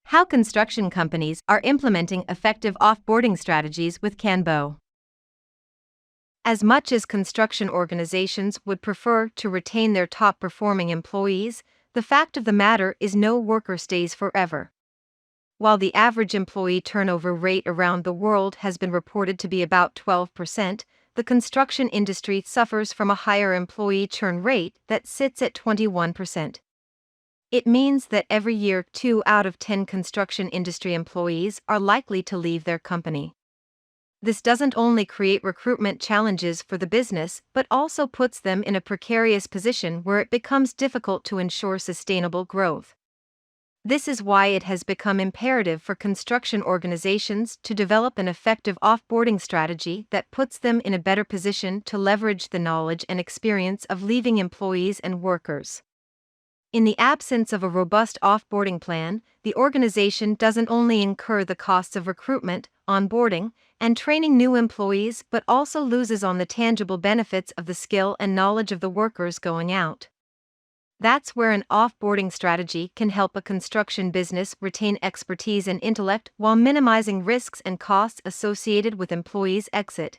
How construction companies are implementing effective offboarding strategies with KanBo. As much as construction organizations would prefer to retain their top-performing employees, the fact of the matter is no worker stays forever. While the average employee turnover rate around the world has been reported to be about 12%, the construction industry suffers from a higher employee churn rate that sits at 21%. It means that every year 2 out of 10 construction industry employees are likely to leave their company. This doesn't only create recruitment challenges for the business but also puts them in a precarious position where it becomes difficult to ensure sustainable growth. This is why it has become imperative for construction organizations to develop an effective offboarding strategy that puts them in a better position to leverage the knowledge and experience of leaving employees and workers. In the absence of a robust offboarding plan, the organization doesn't only incur the costs of recruitment, onboarding, and training new employees but also loses on the tangible benefits of the skill and knowledge of the workers going out. That's where an offboarding strategy can help a construction business retain expertise and intellect while minimizing risks and costs associated with employees' exit.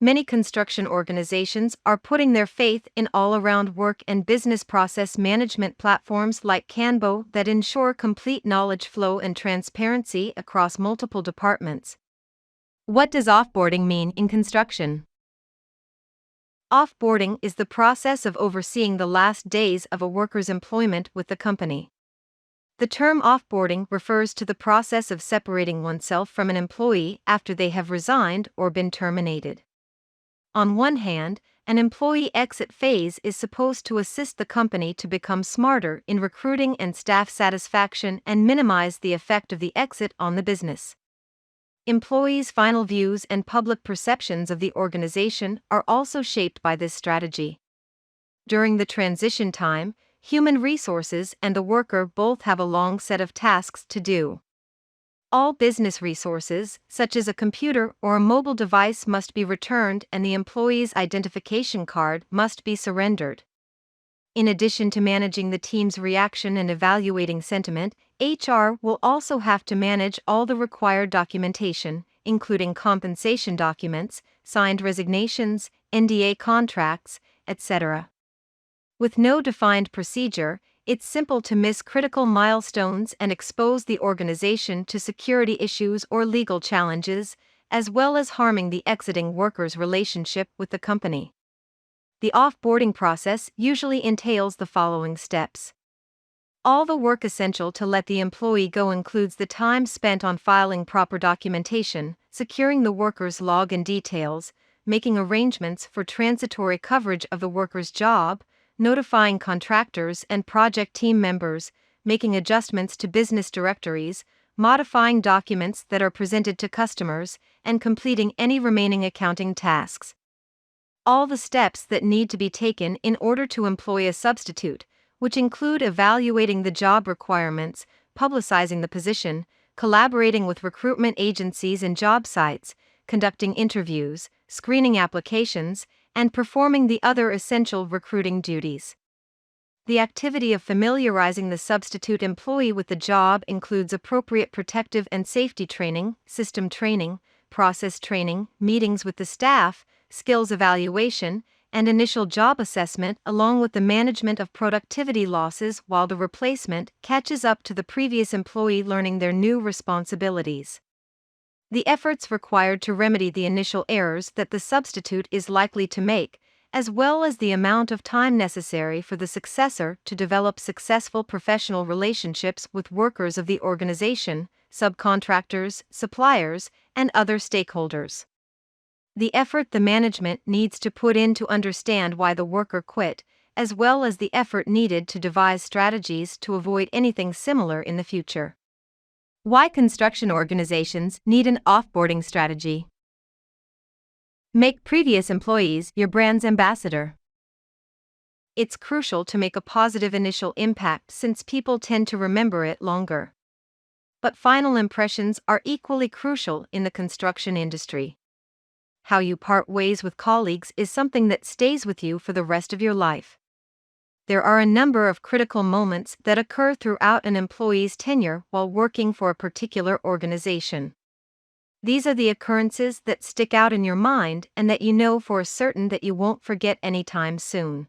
Many construction organizations are putting their faith in all-around work and business process management platforms like KanBo that ensure complete knowledge flow and transparency across multiple departments. What does offboarding mean in construction? Offboarding is the process of overseeing the last days of a worker's employment with the company. The term offboarding refers to the process of separating oneself from an employee after they have resigned or been terminated. On one hand, an employee exit phase is supposed to assist the company to become smarter in recruiting and staff satisfaction and minimize the effect of the exit on the business. Employees' final views and public perceptions of the organization are also shaped by this strategy. During the transition time, human resources and the worker both have a long set of tasks to do. All business resources, such as a computer or a mobile device, must be returned and the employee's identification card must be surrendered. In addition to managing the team's reaction and evaluating sentiment, HR will also have to manage all the required documentation, including compensation documents, signed resignations, NDA contracts, etc. With no defined procedure, it's simple to miss critical milestones and expose the organization to security issues or legal challenges, as well as harming the exiting worker's relationship with the company. The offboarding process usually entails the following steps. All the work essential to let the employee go includes the time spent on filing proper documentation, securing the worker's login details, making arrangements for transitory coverage of the worker's job, notifying contractors and project team members, making adjustments to business directories, modifying documents that are presented to customers, and completing any remaining accounting tasks. All the steps that need to be taken in order to employ a substitute, which include evaluating the job requirements, publicizing the position, collaborating with recruitment agencies and job sites, conducting interviews, screening applications, and performing the other essential recruiting duties. The activity of familiarizing the substitute employee with the job includes appropriate protective and safety training, system training, process training, meetings with the staff, skills evaluation, and initial job assessment, along with the management of productivity losses while the replacement catches up to the previous employee learning their new responsibilities. The efforts required to remedy the initial errors that the substitute is likely to make, as well as the amount of time necessary for the successor to develop successful professional relationships with workers of the organization, subcontractors, suppliers, and other stakeholders. The effort the management needs to put in to understand why the worker quit, as well as the effort needed to devise strategies to avoid anything similar in the future. Why construction organizations need an offboarding strategy. Make previous employees your brand's ambassador. It's crucial to make a positive initial impact since people tend to remember it longer. But final impressions are equally crucial in the construction industry. How you part ways with colleagues is something that stays with you for the rest of your life. there are a number of critical moments that occur throughout an employee's tenure while working for a particular organization. These are the occurrences that stick out in your mind and that you know for certain that you won't forget anytime soon.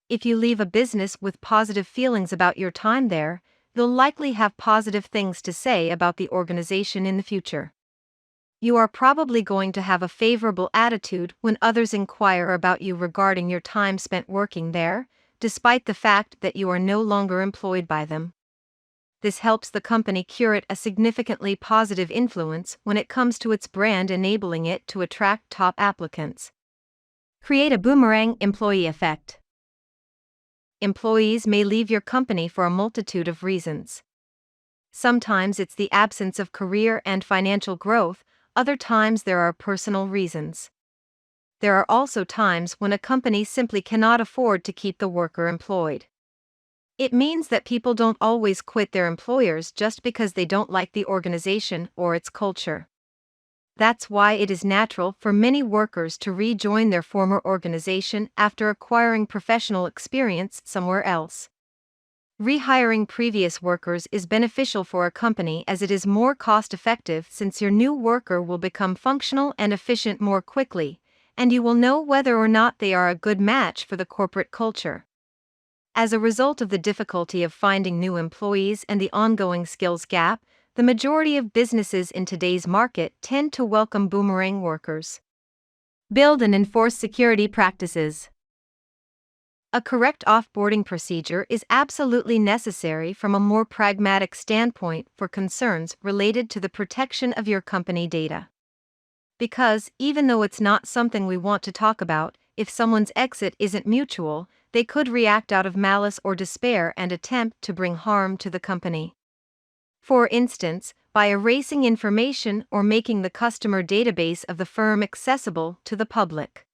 If you leave a business with positive feelings about your time there, you'll likely have positive things to say about the organization in the future. You are probably going to have a favorable attitude when others inquire about you regarding your time spent working there, despite the fact that you are no longer employed by them. This helps the company curate a significantly positive influence when it comes to its brand, enabling it to attract top applicants. Create a boomerang employee effect. Employees may leave your company for a multitude of reasons. Sometimes it's the absence of career and financial growth, other times there are personal reasons. There are also times when a company simply cannot afford to keep the worker employed. It means that people don't always quit their employers just because they don't like the organization or its culture. That's why it is natural for many workers to rejoin their former organization after acquiring professional experience somewhere else. Rehiring previous workers is beneficial for a company as it is more cost-effective since your new worker will become functional and efficient more quickly, and you will know whether or not they are a good match for the corporate culture. As a result of the difficulty of finding new employees and the ongoing skills gap, the majority of businesses in today's market tend to welcome boomerang workers. Build and enforce security practices. A correct offboarding procedure is absolutely necessary from a more pragmatic standpoint for concerns related to the protection of your company data. Because, even though it's not something we want to talk about, if someone's exit isn't mutual, they could react out of malice or despair and attempt to bring harm to the company. For instance, by erasing information or making the customer database of the firm accessible to the public.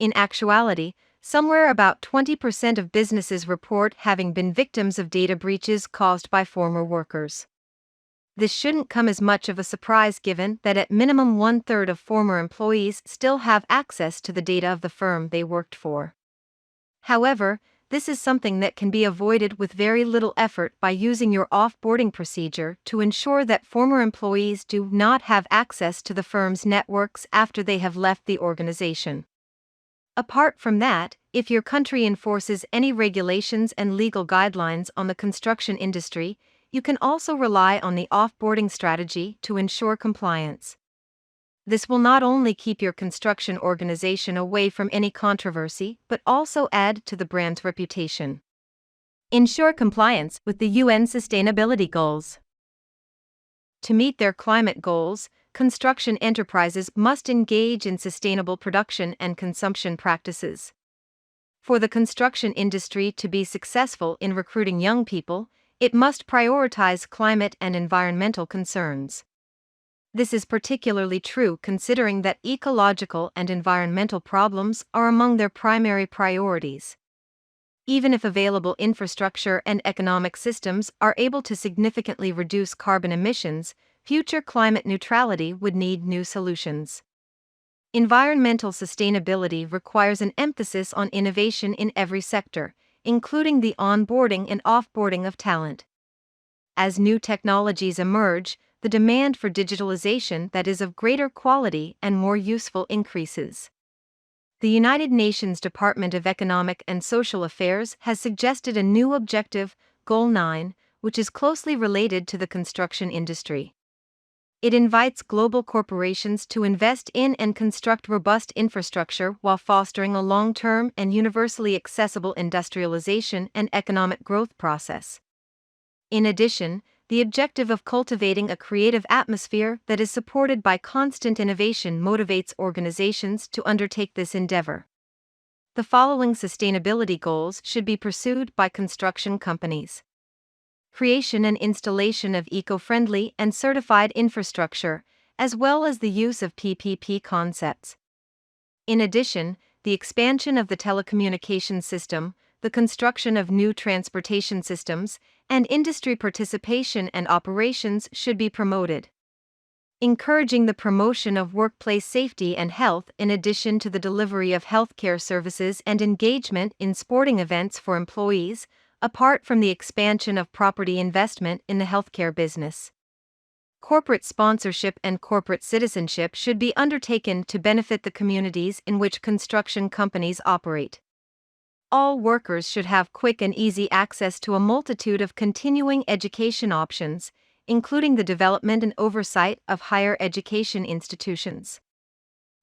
In actuality, somewhere about 20% of businesses report having been victims of data breaches caused by former workers. This shouldn't come as much of a surprise given that at minimum 1/3 of former employees still have access to the data of the firm they worked for. However, this is something that can be avoided with very little effort by using your offboarding procedure to ensure that former employees do not have access to the firm's networks after they have left the organization. Apart from that, if your country enforces any regulations and legal guidelines on the construction industry, you can also rely on the offboarding strategy to ensure compliance. This will not only keep your construction organization away from any controversy but also add to the brand's reputation. Ensure compliance with the UN sustainability goals. To meet their climate goals, construction enterprises must engage in sustainable production and consumption practices. For the construction industry to be successful in recruiting young people, it must prioritize climate and environmental concerns. This is particularly true considering that ecological and environmental problems are among their primary priorities. Even if available infrastructure and economic systems are able to significantly reduce carbon emissions, future climate neutrality would need new solutions. Environmental sustainability requires an emphasis on innovation in every sector, including the onboarding and offboarding of talent. As new technologies emerge, the demand for digitalization that is of greater quality and more useful increases. The United Nations Department of Economic and Social Affairs has suggested a new objective, Goal 9, which is closely related to the construction industry. It invites global corporations to invest in and construct robust infrastructure while fostering a long-term and universally accessible industrialization and economic growth process. In addition, the objective of cultivating a creative atmosphere that is supported by constant innovation motivates organizations to undertake this endeavor. The following sustainability goals should be pursued by construction companies: creation and installation of eco-friendly and certified infrastructure, as well as the use of PPP concepts. In addition, the expansion of the telecommunications system, the construction of new transportation systems, and industry participation and operations should be promoted. encouraging the promotion of workplace safety and health in addition to the delivery of healthcare services and engagement in sporting events for employees, apart from the expansion of property investment in the healthcare business. Corporate sponsorship and corporate citizenship should be undertaken to benefit the communities in which construction companies operate. All workers should have quick and easy access to a multitude of continuing education options, including the development and oversight of higher education institutions.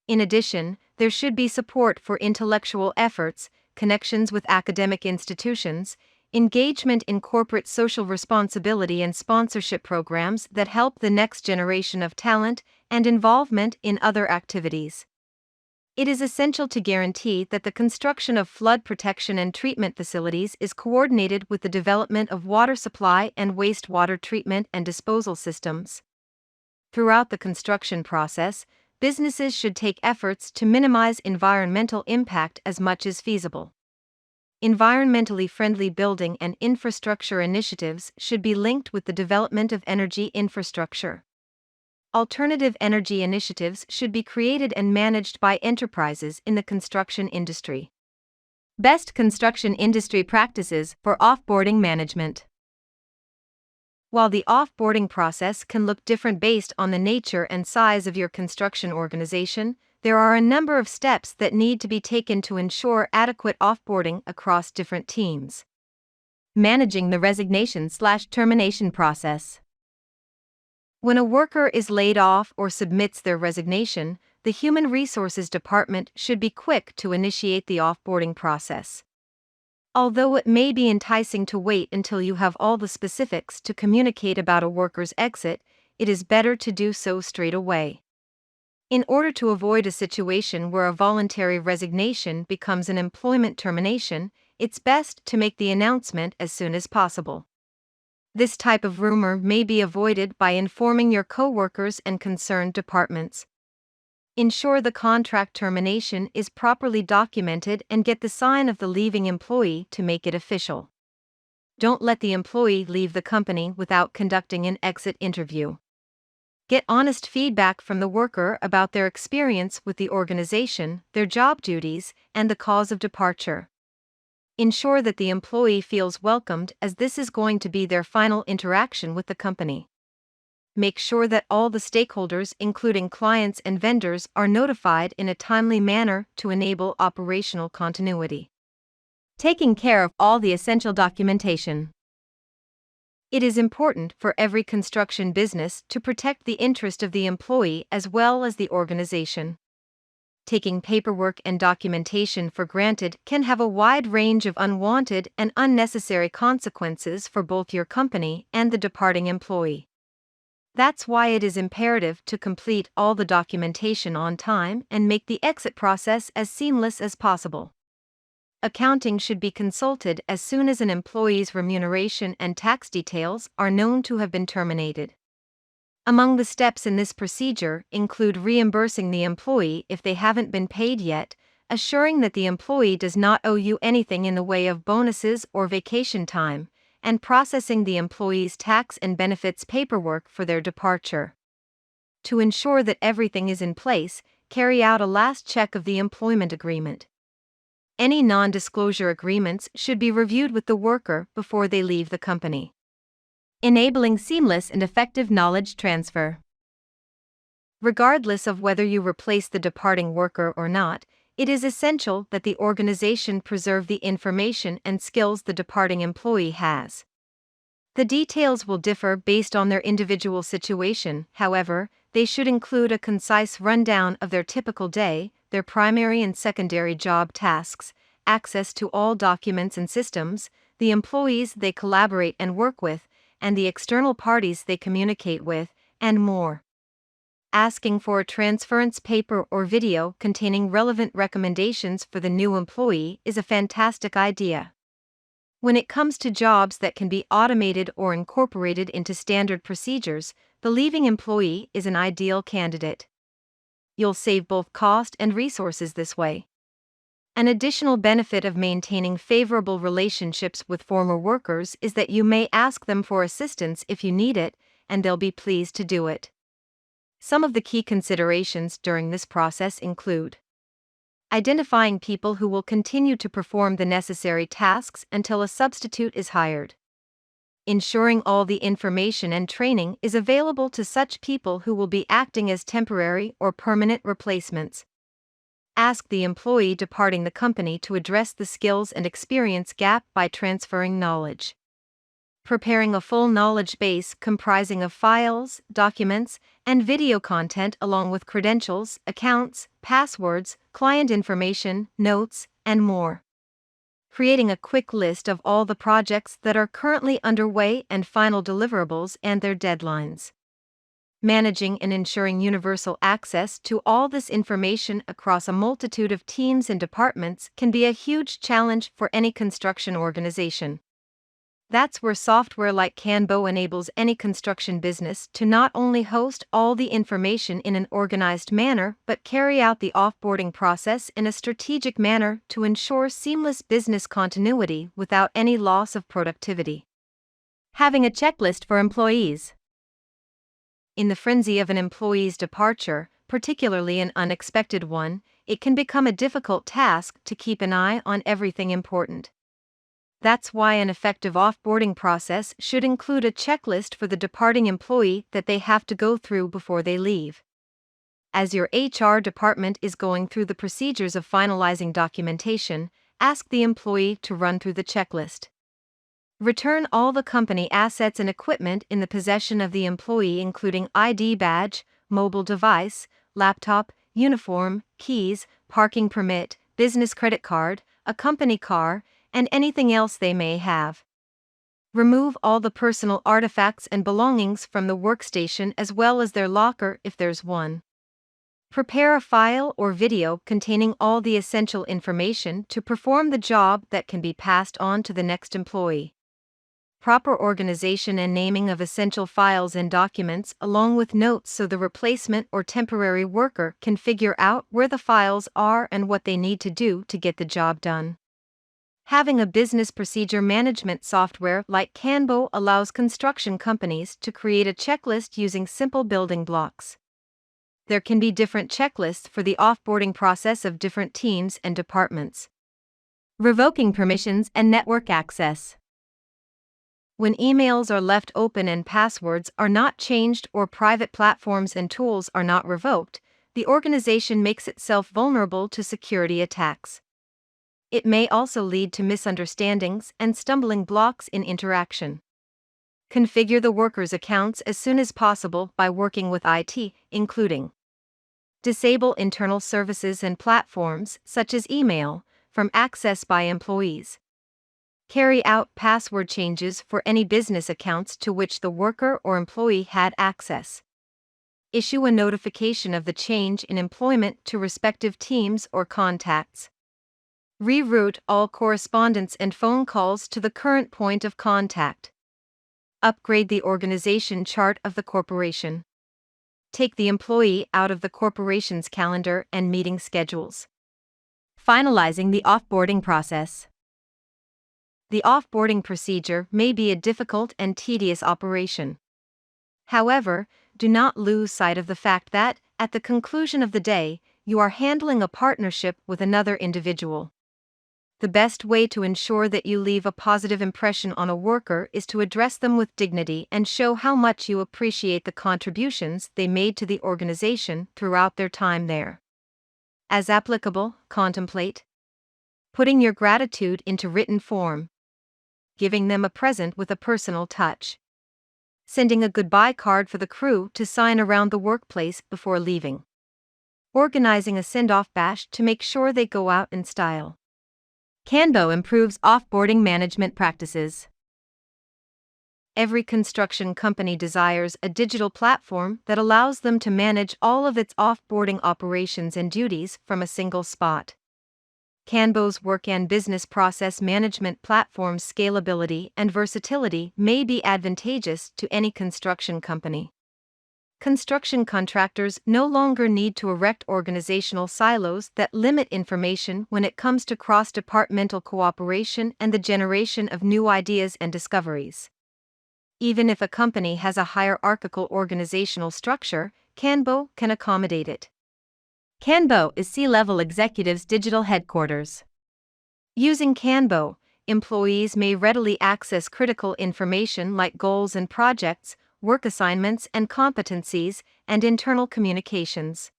In addition, there should be support for intellectual efforts, connections with academic institutions, engagement in corporate social responsibility and sponsorship programs that help the next generation of talent, and involvement in other activities. It is essential to guarantee that the construction of flood protection and treatment facilities is coordinated with the development of water supply and wastewater treatment and disposal systems. Throughout the construction process, businesses should take efforts to minimize environmental impact as much as feasible. Environmentally friendly building and infrastructure initiatives should be linked with the development of energy infrastructure. Alternative energy initiatives should be created and managed by enterprises in the construction industry. Best construction industry practices for offboarding management. While the offboarding process can look different based on the nature and size of your construction organization, there are a number of steps that need to be taken to ensure adequate offboarding across different teams. Managing the resignation/termination process. When a worker is laid off or submits their resignation, the Human Resources Department should be quick to initiate the offboarding process. Although it may be enticing to wait until you have all the specifics to communicate about a worker's exit, it is better to do so straight away. In order to avoid a situation where a voluntary resignation becomes an employment termination, it's best to make the announcement as soon as possible. This type of rumor may be avoided by informing your coworkers and concerned departments. Ensure the contract termination is properly documented and get the sign of the leaving employee to make it official. Don't let the employee leave the company without conducting an exit interview. Get honest feedback from the worker about their experience with the organization, their job duties, and the cause of departure. Ensure that the employee feels welcomed, as this is going to be their final interaction with the company. Make sure that all the stakeholders, including clients and vendors, are notified in a timely manner to enable operational continuity. Taking care of all the essential documentation. It is important for every construction business to protect the interest of the employee as well as the organization. Taking paperwork and documentation for granted can have a wide range of unwanted and unnecessary consequences for both your company and the departing employee. That's why it is imperative to complete all the documentation on time and make the exit process as seamless as possible. Accounting should be consulted as soon as an employee's remuneration and tax details are known to have been terminated. Among the steps in this procedure include reimbursing the employee if they haven't been paid yet, assuring that the employee does not owe you anything in the way of bonuses or vacation time, and processing the employee's tax and benefits paperwork for their departure. To ensure that everything is in place, carry out a last check of the employment agreement. Any non-disclosure agreements should be reviewed with the worker before they leave the company. Enabling seamless and effective knowledge transfer. Regardless of whether you replace the departing worker or not, it is essential that the organization preserve the information and skills the departing employee has. The details will differ based on their individual situation, however, they should include a concise rundown of their typical day, their primary and secondary job tasks, access to all documents and systems, the employees they collaborate and work with, and the external parties they communicate with, and more. Asking for a transference paper or video containing relevant recommendations for the new employee is a fantastic idea. When it comes to jobs that can be automated or incorporated into standard procedures, the leaving employee is an ideal candidate. You'll save both cost and resources this way. An additional benefit of maintaining favorable relationships with former workers is that you may ask them for assistance if you need it, and they'll be pleased to do it. Some of the key considerations during this process include identifying people who will continue to perform the necessary tasks until a substitute is hired. Ensuring all the information and training is available to such people who will be acting as temporary or permanent replacements. Ask the employee departing the company to address the skills and experience gap by transferring knowledge. Preparing a full knowledge base comprising of files, documents, and video content along with credentials, accounts, passwords, client information, notes, and more. Creating a quick list of all the projects that are currently underway and final deliverables and their deadlines. Managing and ensuring universal access to all this information across a multitude of teams and departments can be a huge challenge for any construction organization. That's where software like KanBo enables any construction business to not only host all the information in an organized manner but carry out the offboarding process in a strategic manner to ensure seamless business continuity without any loss of productivity. Having a checklist for employees. In the frenzy of an employee's departure, particularly an unexpected one, it can become a difficult task to keep an eye on everything important. That's why an effective offboarding process should include a checklist for the departing employee that they have to go through before they leave. As your HR department is going through the procedures of finalizing documentation, ask the employee to run through the checklist. Return all the company assets and equipment in the possession of the employee, including ID badge, mobile device, laptop, uniform, keys, parking permit, business credit card, a company car, and anything else they may have. Remove all the personal artifacts and belongings from the workstation as well as their locker if there's one. Prepare a file or video containing all the essential information to perform the job that can be passed on to the next employee. Proper organization and naming of essential files and documents along with notes so the replacement or temporary worker can figure out where the files are and what they need to do to get the job done. Having a business procedure management software like KanBo allows construction companies to create a checklist using simple building blocks. There can be different checklists for the offboarding process of different teams and departments. Revoking permissions and network access. When emails are left open and passwords are not changed or private platforms and tools are not revoked, the organization makes itself vulnerable to security attacks. It may also lead to misunderstandings and stumbling blocks in interaction. Configure the workers' accounts as soon as possible by working with IT, including disable internal services and platforms, such as email, from access by employees. Carry out password changes for any business accounts to which the worker or employee had access. Issue a notification of the change in employment to respective teams or contacts. Reroute all correspondence and phone calls to the current point of contact. Upgrade the organization chart of the corporation. Take the employee out of the corporation's calendar and meeting schedules. Finalizing the offboarding process. The offboarding procedure may be a difficult and tedious operation. However, do not lose sight of the fact that, at the conclusion of the day, you are handling a partnership with another individual. The best way to ensure that you leave a positive impression on a worker is to address them with dignity and show how much you appreciate the contributions they made to the organization throughout their time there. As applicable, contemplate putting your gratitude into written form, giving them a present with a personal touch, sending a goodbye card for the crew to sign around the workplace before leaving, organizing a send-off bash to make sure they go out in style. KanBo improves offboarding management practices. Every construction company desires a digital platform that allows them to manage all of its offboarding operations and duties from a single spot. KanBo's work and business process management platform's scalability and versatility may be advantageous to any construction company. Construction contractors no longer need to erect organizational silos that limit information when it comes to cross-departmental cooperation and the generation of new ideas and discoveries. Even if a company has a hierarchical organizational structure, KanBo can accommodate it. KanBo is C-level executives' digital headquarters. Using KanBo, employees may readily access critical information like goals and projects, work assignments and competencies, and internal communications.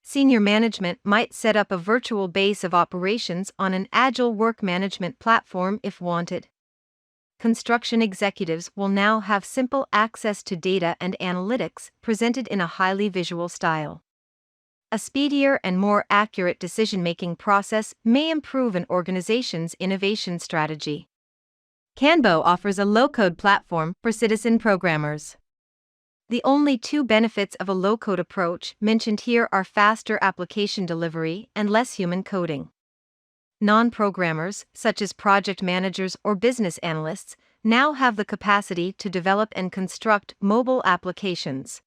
Senior management might set up a virtual base of operations on an agile work management platform if wanted. Construction executives will now have simple access to data and analytics presented in a highly visual style. A speedier and more accurate decision-making process may improve an organization's innovation strategy. KanBo offers a low-code platform for citizen programmers. The only two benefits of a low-code approach mentioned here are faster application delivery and less human coding. Non-programmers, such as project managers or business analysts, now have the capacity to develop and construct mobile applications.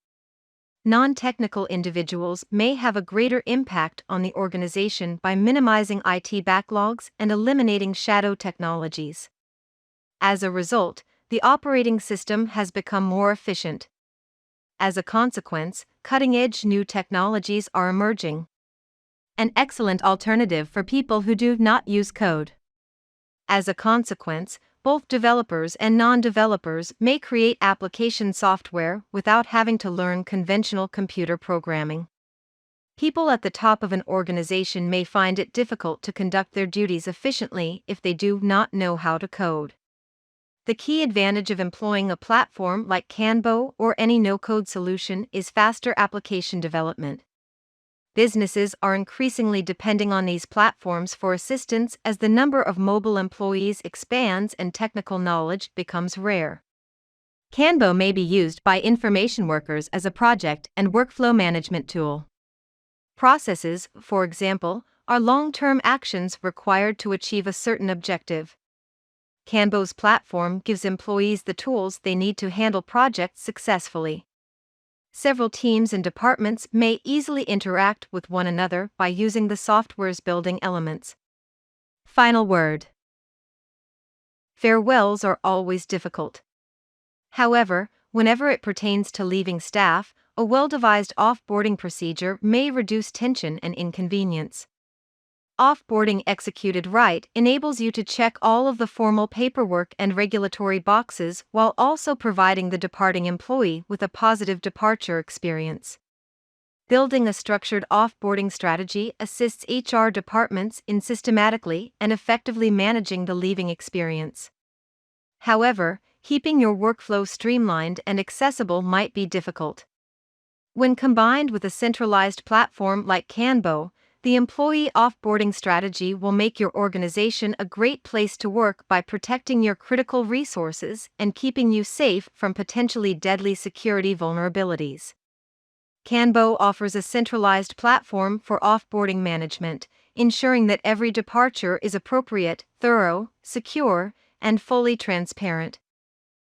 Non-technical individuals may have a greater impact on the organization by minimizing IT backlogs and eliminating shadow technologies. As a result, the operating system has become more efficient. As a consequence, cutting-edge new technologies are emerging. An excellent alternative for people who do not use code. As a consequence, both developers and non-developers may create application software without having to learn conventional computer programming. People at the top of an organization may find it difficult to conduct their duties efficiently if they do not know how to code. The key advantage of employing a platform like KanBo or any no-code solution is faster application development. Businesses are increasingly depending on these platforms for assistance as the number of mobile employees expands and technical knowledge becomes rare. KanBo may be used by information workers as a project and workflow management tool. Processes, for example, are long-term actions required to achieve a certain objective. KanBo's platform gives employees the tools they need to handle projects successfully. Several teams and departments may easily interact with one another by using the software's building elements. Final word. Farewells are always difficult. However, whenever it pertains to leaving staff, a well-devised offboarding procedure may reduce tension and inconvenience. Offboarding executed right enables you to check all of the formal paperwork and regulatory boxes while also providing the departing employee with a positive departure experience. Building a structured offboarding strategy assists HR departments in systematically and effectively managing the leaving experience. However, keeping your workflow streamlined and accessible might be difficult. When combined with a centralized platform like KanBo, the employee offboarding strategy will make your organization a great place to work by protecting your critical resources and keeping you safe from potentially deadly security vulnerabilities. KanBo offers a centralized platform for offboarding management, ensuring that every departure is appropriate, thorough, secure, and fully transparent.